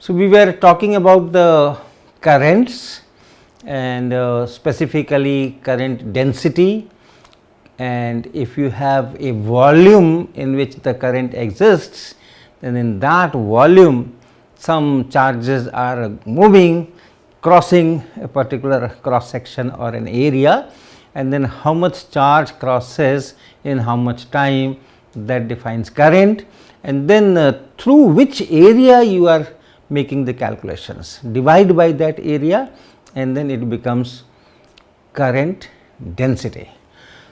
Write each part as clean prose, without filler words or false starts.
So, we were talking about the currents and specifically current density, and if you have a volume in which the current exists, then in that volume some charges are moving, crossing a particular cross section or an area, and then how much charge crosses in how much time, that defines current, and then through which area you are making the calculations, divide by that area, and then it becomes current density.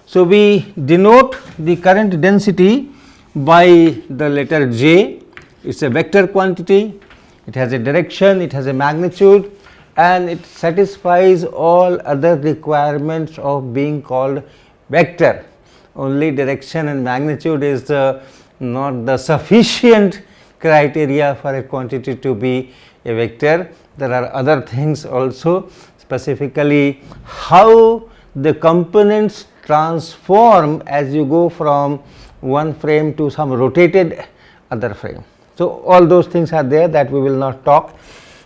So, we denote the current density by the letter J. It is a vector quantity, it has a direction, it has a magnitude, and it satisfies all other requirements of being called vector. Only direction and magnitude is not the sufficient criteria for a quantity to be a vector. There are other things also, specifically how the components transform as you go from one frame to some rotated other frame. So, all those things are there that we will not talk,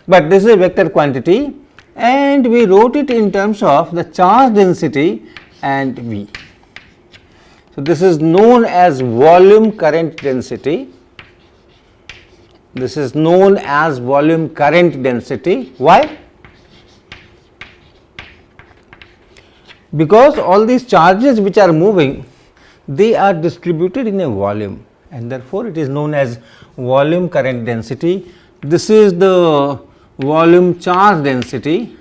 but this is a vector quantity and we wrote it in terms of the charge density and V. So, this is known as volume current density. This is known as volume current density. Why? Because all these charges which are moving, they are distributed in a volume, and therefore, it is known as volume current density. This is the volume charge density,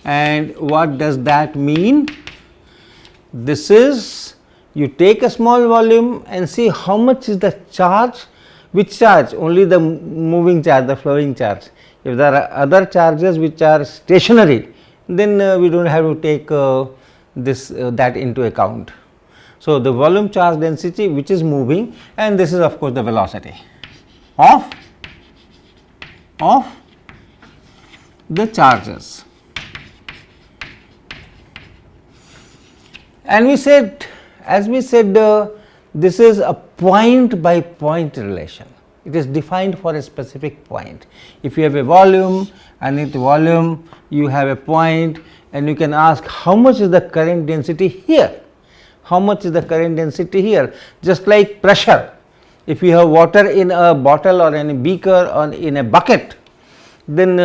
and what does that mean? This is, you take a small volume and see how much is the charge. Which charge? Only the moving charge, the flowing charge. If there are other charges which are stationary, then we do not have to take that into account. So, the volume charge density which is moving, and this is of course the velocity of the charges. And we said, as we said, this is a point by point relation. It is defined for a specific point. If you have a volume and in the volume you have a point, and you can ask how much is the current density here, how much is the current density here, just like pressure. If you have water in a bottle or in a beaker or in a bucket, then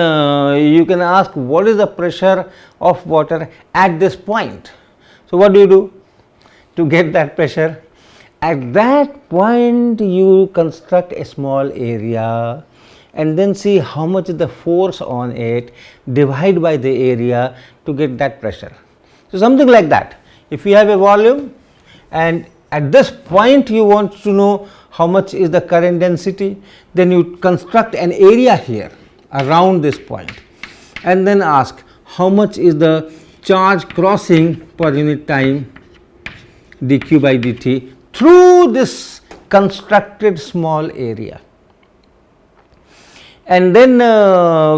you can ask what is the pressure of water at this point. So, what do you do to get that pressure? At that point you construct a small area and then see how much is the force on it, divide by the area to get that pressure. So, something like that. If you have a volume and at this point you want to know how much is the current density, then you construct an area here around this point and then ask how much is the charge crossing per unit time dq by dt through this constructed small area. And then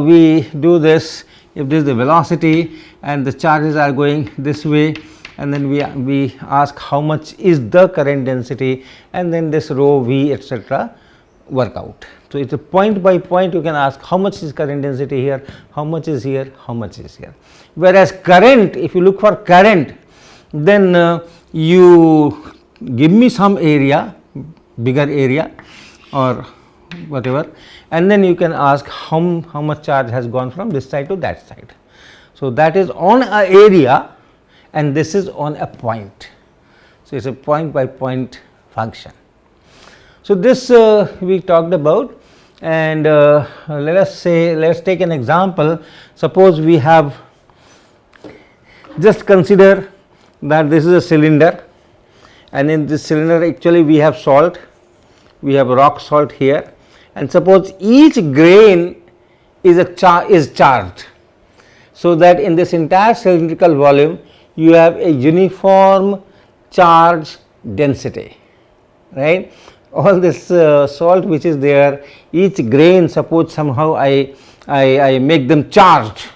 we do this, if this is the velocity and the charges are going this way, and then we ask how much is the current density, and then this rho v etc. work out. So, it is a point by point you can ask how much is current density here, how much is here, how much is here. Whereas current, if you look for current, then you give me some area, bigger area or whatever, and then you can ask how much charge has gone from this side to that side. So, that is on a area and this is on a point. So, it is a point by point function. So, this we talked about, and let us take an example. Suppose we have, just consider that this is a cylinder, and in this cylinder actually we have salt, we have rock salt here, and suppose each grain is charged. So, that in this entire cylindrical volume you have a uniform charge density, right. All this salt which is there, each grain, suppose somehow I make them charged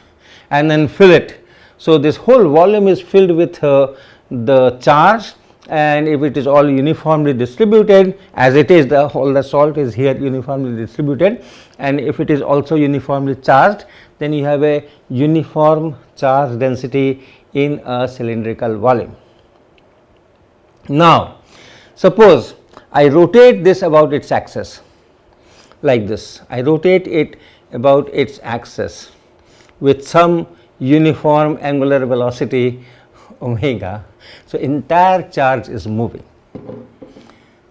and then fill it. So, this whole volume is filled with the charge, and if it is all uniformly distributed, as it is, all the salt is here uniformly distributed, and if it is also uniformly charged, then you have a uniform charge density in a cylindrical volume. Now, suppose I rotate this about its axis like this, I rotate it about its axis with some uniform angular velocity omega. So, entire charge is moving.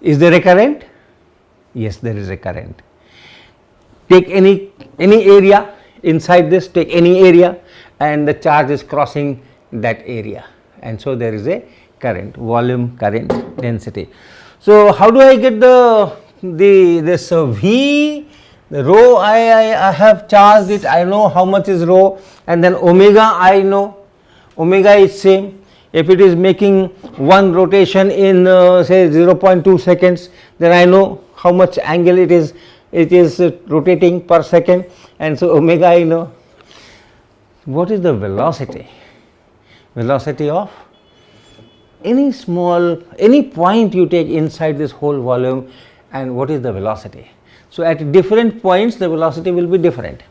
Is there a current? Yes, there is a current. Take any area inside this, take any area, and the charge is crossing that area, and so there is a current, volume current density. So, how do I get this V, the rho I have charged it, I know how much is rho, and then omega I know, omega is same. If it is making one rotation in say 0.2 seconds, then I know how much angle it is rotating per second, and so omega I know. What is the velocity? Velocity of any point you take inside this whole volume, and what is the velocity? So, at different points the velocity will be different.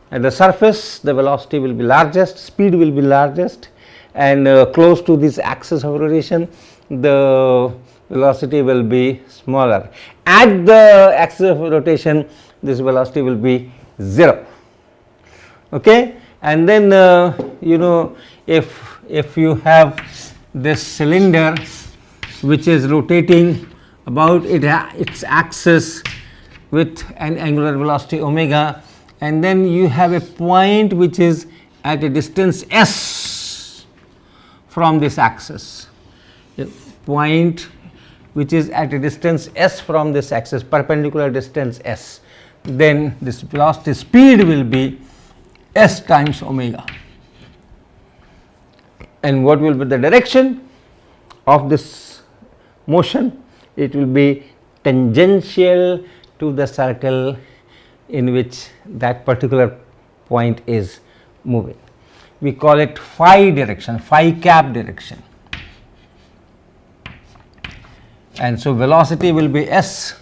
At the surface the velocity will be largest, speed will be largest, and close to this axis of rotation the velocity will be smaller. At the axis of rotation this velocity will be 0. Okay? And then you know, if you have this cylinder which is rotating about its axis with an angular velocity omega, and then you have a point which is at a distance s from this axis, a point which is at a distance s from this axis, perpendicular distance s, then this velocity speed will be s times omega. And what will be the direction of this motion? It will be tangential to the circle in which that particular point is moving. We call it phi direction, phi cap direction. And so, velocity will be s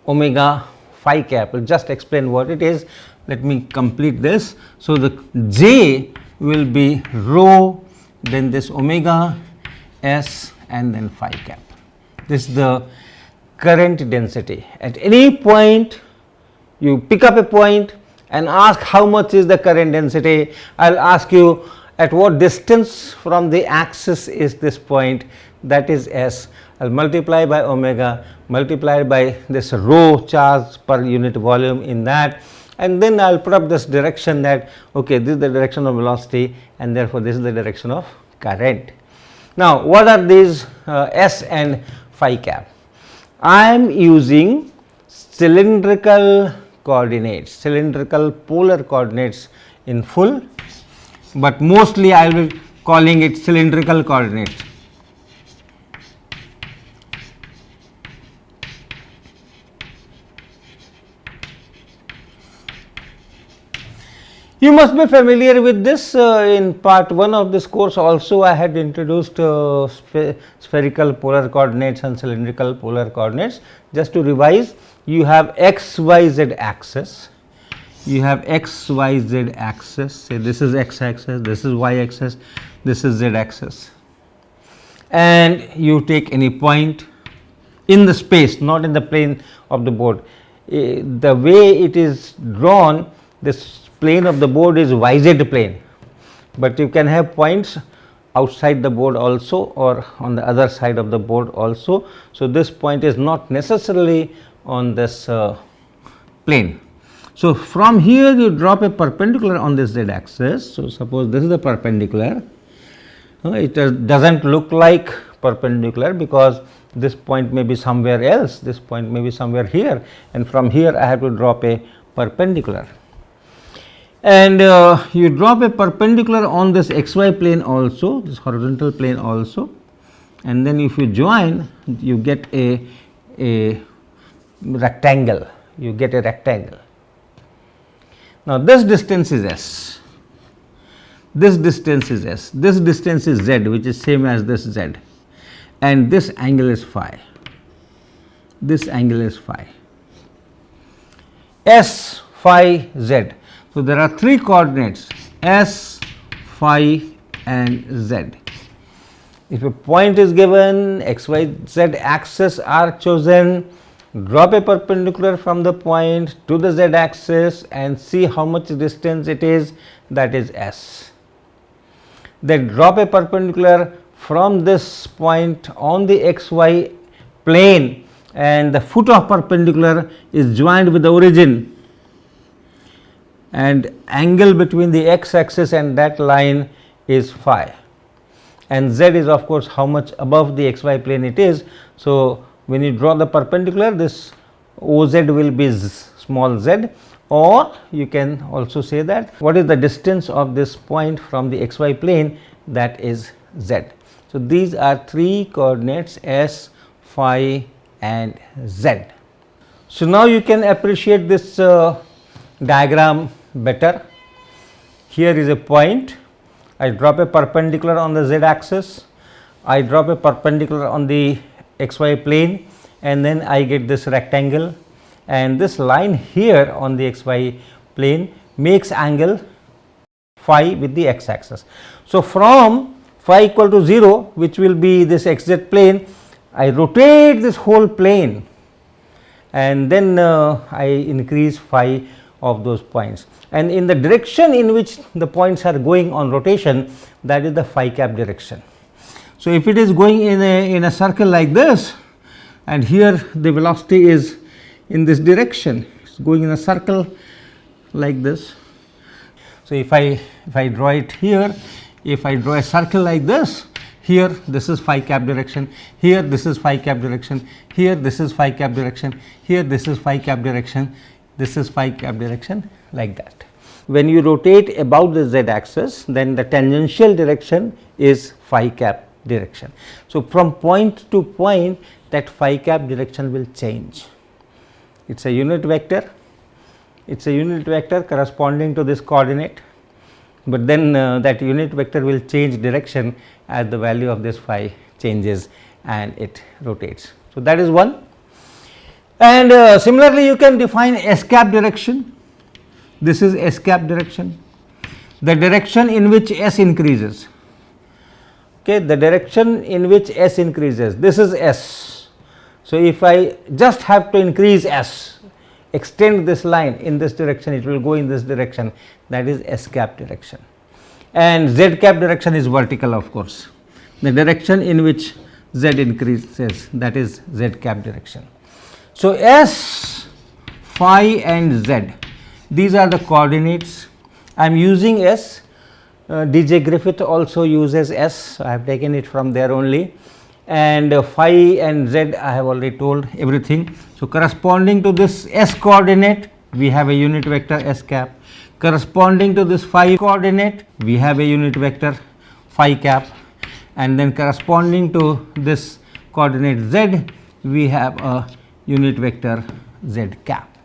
omega phi cap. We'll just explain what it is. Let me complete this. So, the j will be rho, then this omega s, and then phi cap. This is the current density. At any point you pick up a point and ask how much is the current density. I will ask you at what distance from the axis is this point, that is s. I will multiply by omega, multiply by this rho charge per unit volume in that, and then I will put up this direction that okay, this is the direction of velocity, and therefore this is the direction of current. Now, what are these s and phi cap? I am using cylindrical coordinates, cylindrical polar coordinates in full, but mostly I will be calling it cylindrical coordinates. You must be familiar with this. In part 1 of this course also I had introduced spherical polar coordinates and cylindrical polar coordinates. Just to revise, you have x, y, z axis, you have x, y, z axis, say this is x axis, this is y axis, this is z axis, and you take any point in the space, not in the plane of the board. The way it is drawn, this plane of the board is yz plane, but you can have points outside the board also or on the other side of the board also. So, this point is not necessarily on this plane. So, from here you drop a perpendicular on this z axis. So, suppose this is the perpendicular, it does not look like perpendicular because this point may be somewhere else, this point may be somewhere here, and from here I have to drop a perpendicular. And you drop a perpendicular on this xy plane also, this horizontal plane also, and then if you join you get a rectangle, you get a rectangle. Now, this distance is s, this distance is s, this distance is z, which is same as this z, and this angle is phi. This angle is phi. S, phi, z. So, there are 3 coordinates S, phi and z. If a point is given, x, y, z axis are chosen, drop a perpendicular from the point to the z axis and see how much distance it is, that is S. Then drop a perpendicular from this point on the xy plane and the foot of perpendicular is joined with the origin, and angle between the x axis and that line is phi, and z is of course how much above the xy plane it is. So, when you draw the perpendicular, this OZ will be small z, or you can also say that what is the distance of this point from the xy plane, that is z. So, these are 3 coordinates S, phi and z. So, now you can appreciate this diagram better. Here is a point, I drop a perpendicular on the z axis, I drop a perpendicular on the xy plane, and then I get this rectangle, and this line here on the xy plane makes angle phi with the x axis. So, from phi equal to 0, which will be this xz plane, I rotate this whole plane and then I increase phi of those points, and in the direction in which the points are going on rotation, that is the phi cap direction. So, if it is going in a circle like this, and here the velocity is in this direction, it is going in a circle like this. So, if I draw it here, if I draw a circle like this, here this is phi cap direction, here this is phi cap direction, here this is phi cap direction, here this is phi cap direction, this is phi cap direction, like that. When you rotate about the z axis, then the tangential direction is phi cap direction. So, from point to point, that phi cap direction will change. It is a unit vector, it is a unit vector corresponding to this coordinate, but then that unit vector will change direction as the value of this phi changes and it rotates. So, that is one. And similarly, you can define S cap direction. This is S cap direction, the direction in which S increases. Okay, the direction in which S increases, this is S. So, if I just have to increase S, extend this line in this direction, it will go in this direction, that is S cap direction. And Z cap direction is vertical, of course, the direction in which Z increases, that is Z cap direction. So, S, phi and Z, these are the coordinates. I am using S, DJ Griffith also uses S, so I have taken it from there only, and phi and Z I have already told everything. So, corresponding to this S coordinate, we have a unit vector S cap, corresponding to this phi coordinate, we have a unit vector phi cap, and then corresponding to this coordinate Z, we have a unit vector Z cap.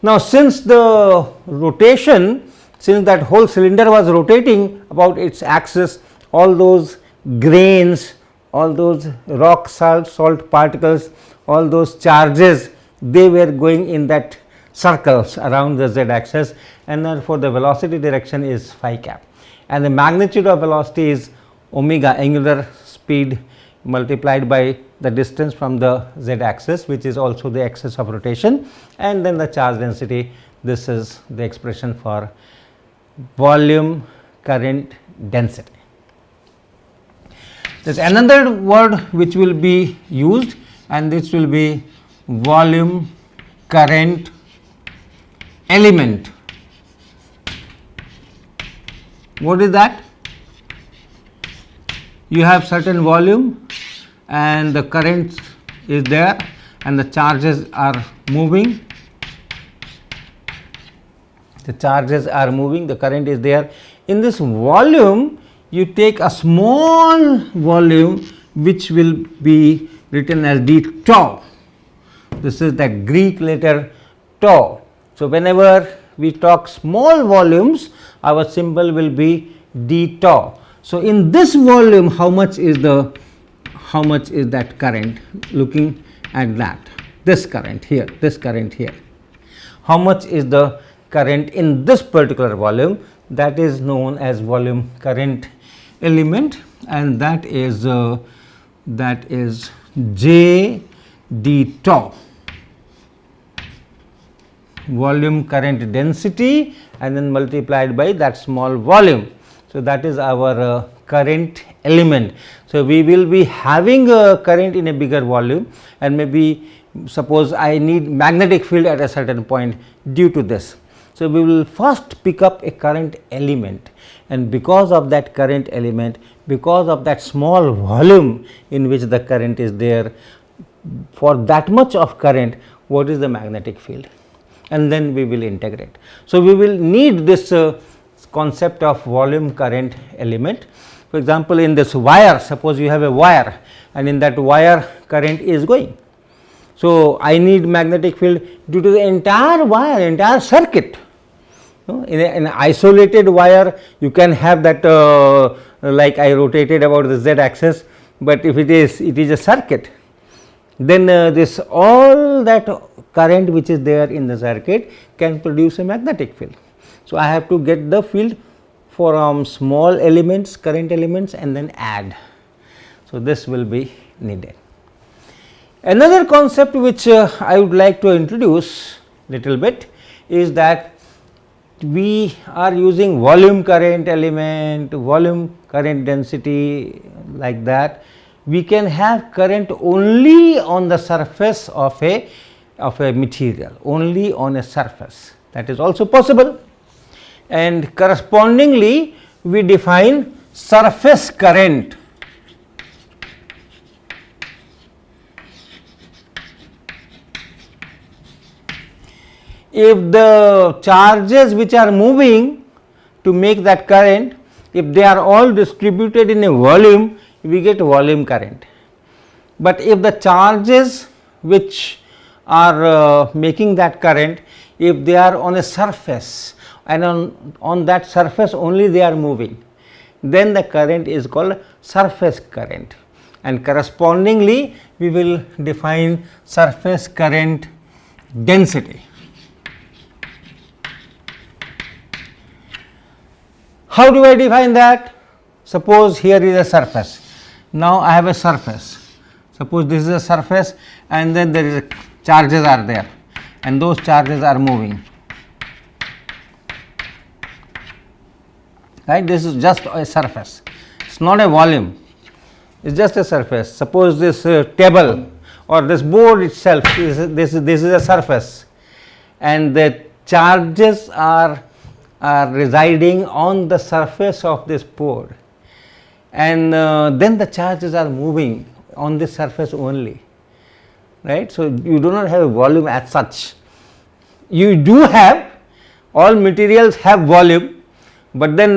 Now, since the rotation, since that whole cylinder was rotating about its axis, all those grains, all those rock salt particles, all those charges, they were going in that circles around the z axis, and therefore, the velocity direction is phi cap, and the magnitude of velocity is omega, angular speed multiplied by the distance from the z axis, which is also the axis of rotation, and then the charge density. This is the expression for volume current density. There is another word which will be used, and this will be volume current element. What is that? You have certain volume and the current is there and the charges are moving. The charges are moving, the current is there. In this volume, you take a small volume which will be written as d tau. This is the Greek letter tau. So, whenever we talk small volumes, our symbol will be d tau. So, in this volume, how much is the how much is that current, looking at that, this current here, how much is the current in this particular volume, that is known as volume current element, and that is J d tau, volume current density, and then multiplied by that small volume. So, that is our current element. So, we will be having a current in a bigger volume, and maybe suppose I need magnetic field at a certain point due to this. So, we will first pick up a current element, and because of that current element, because of that small volume in which the current is there, for that much of current, what is the magnetic field, and then we will integrate. So, we will need this concept of volume current element. For example, in this wire, suppose you have a wire and in that wire current is going. So, I need magnetic field due to the entire wire, entire circuit. In an isolated wire, you can have that like I rotated about the z axis, but if it is a circuit, then this all that current which is there in the circuit can produce a magnetic field. So, I have to get the field from small elements, current elements, and then add. So, this will be needed. Another concept which I would like to introduce little bit is that we are using volume current element, volume current density, like that. We can have current only on the surface of a material, only on a surface, that is also possible, and correspondingly we define surface current. If the charges which are moving to make that current, if they are all distributed in a volume, we get volume current. But if the charges which are making that current, if they are on a surface and on that surface only they are moving, then the current is called surface current, and correspondingly we will define surface current density. How do I define that? Suppose here is a surface. Now, I have a surface. Suppose this is a surface, and then there is charges are there, and those charges are moving. Right? This is just a surface. It's not a volume. It's just a surface. Suppose this table or this board itself this is a surface, and the charges are residing on the surface of this board, and then the charges are moving on this surface only, right. So, you do not have a volume as such. You do have, all materials have volume, but then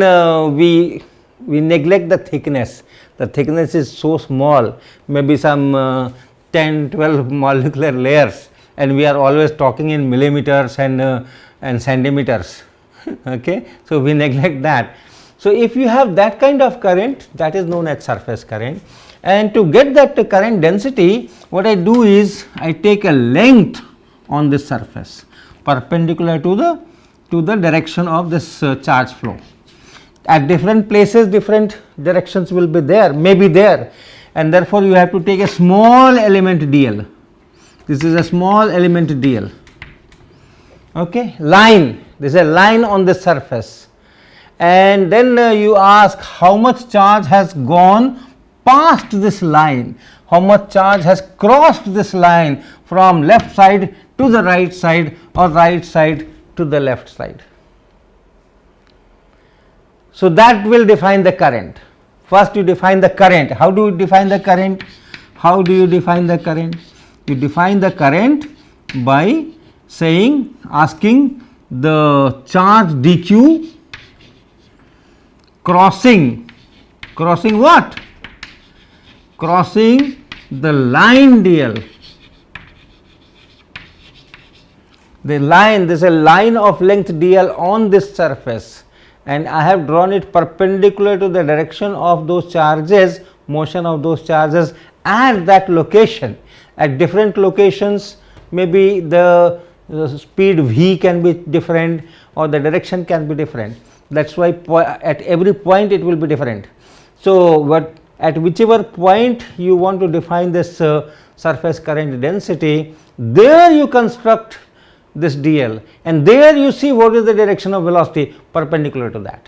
we neglect the thickness. The thickness is so small, maybe some 10, 12 molecular layers, and we are always talking in millimeters and centimeters. Okay. So, we neglect that. So, if you have that kind of current, that is known as surface current, and to get that current density, what I do is I take a length on this surface perpendicular to the direction of this charge flow. At different places different directions will be there, may be there, and therefore, you have to take a small element dl. This is a small element dl. Okay. Line, this is a line on the surface, and then you ask how much charge has gone past this line, how much charge has crossed this line from left side to the right side or right side to the left side. So, that will define the current. First you define the current. How do you define the current? How do you define the current? You define the current by saying, asking the charge dq crossing what? Crossing the line dl. The line, there is a line of length dl on this surface, and I have drawn it perpendicular to the direction of those charges motion of those charges at that location. At different locations, maybe the speed v can be different or the direction can be different. That is why at every point it will be different. So, what at whichever point you want to define this surface current density, there you construct this dl, and there you see what is the direction of velocity perpendicular to that.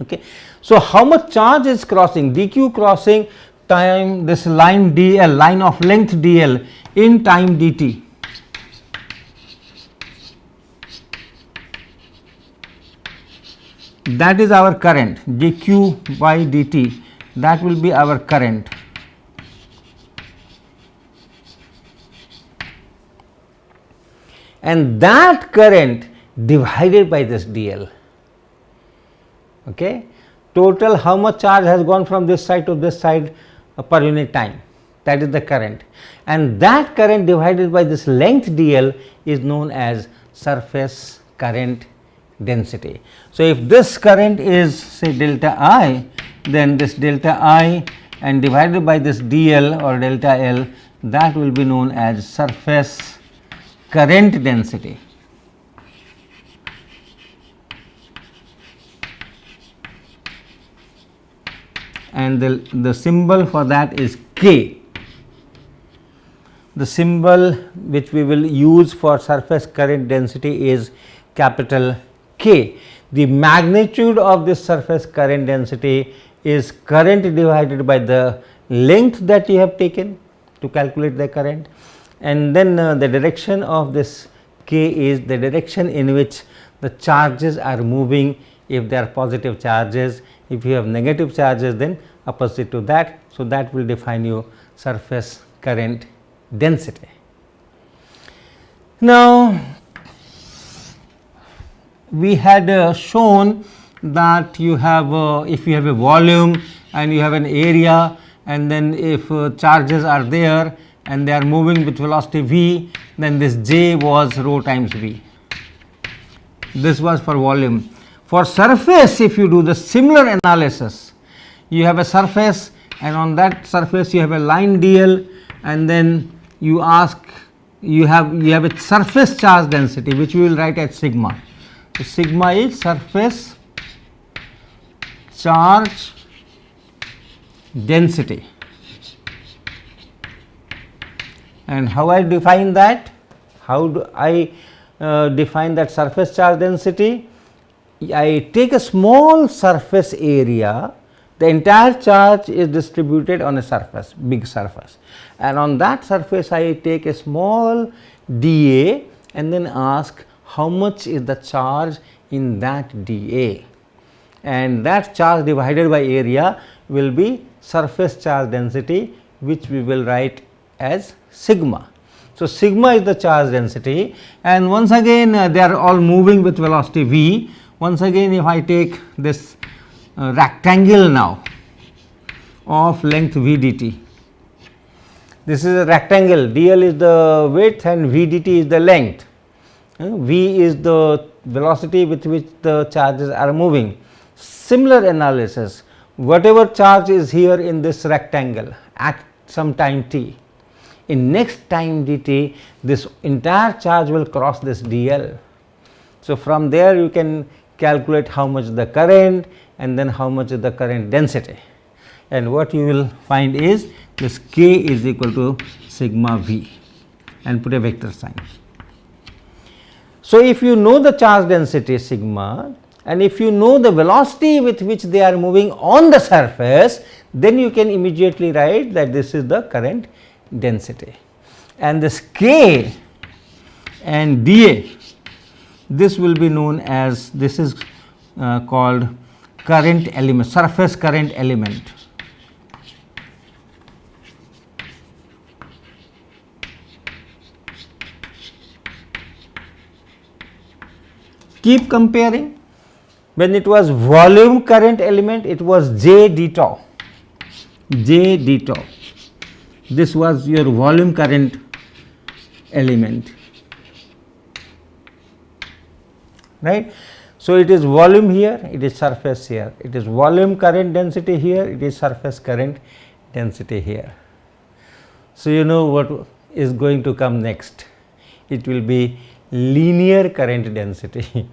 Okay. So, how much charge is crossing? dq crossing time this line dl, line of length dl in time dt. That is our current, dq by dt, that will be our current. And that current divided by this dl. Okay. Total how much charge has gone from this side to this side per unit time, that is the current, and that current divided by this length dl is known as surface current density. So, if this current is say delta I, then this delta I and divided by this dl or delta L, that will be known as surface current density. And the symbol for that is K. The symbol which we will use for surface current density is capital K. The magnitude of this surface current density is current divided by the length that you have taken to calculate the current, and then the direction of this K is the direction in which the charges are moving. If they are positive charges, if you have negative charges, then opposite to that. So, that will define your surface current density. Now, we had shown that you have if you have a volume and you have an area, and then if charges are there and they are moving with velocity v, then this j was rho times v. This was for volume. For surface, if you do the similar analysis, you have a surface and on that surface you have a line dl, and then you ask you have a surface charge density which we will write as sigma. So, sigma is surface charge density. And how I define that? How do I define that surface charge density? I take a small surface area, the entire charge is distributed on a surface, big surface, and on that surface I take a small dA and then ask how much is the charge in that dA, and that charge divided by area will be surface charge density, which we will write as sigma. So, sigma is the charge density, and once again they are all moving with velocity v. Once again, if I take this rectangle now of length v dt, this is a rectangle, dl is the width and v dt is the length, v is the velocity with which the charges are moving. Similar analysis, whatever charge is here in this rectangle at some time t, in next time dt, this entire charge will cross this dl. So, from there you can calculate how much the current and then how much is the current density, and what you will find is this k is equal to sigma v, and put a vector sign. So, if you know the charge density sigma and if you know the velocity with which they are moving on the surface, then you can immediately write that this is the current density, and this k and dA, this will be known as, this is called current element, surface current element. Keep comparing. When it was volume current element, it was J d tau, J d tau. This was your volume current element, right. So, it is volume here, it is surface here, it is volume current density here, it is surface current density here. So, you know what is going to come next, it will be linear current density.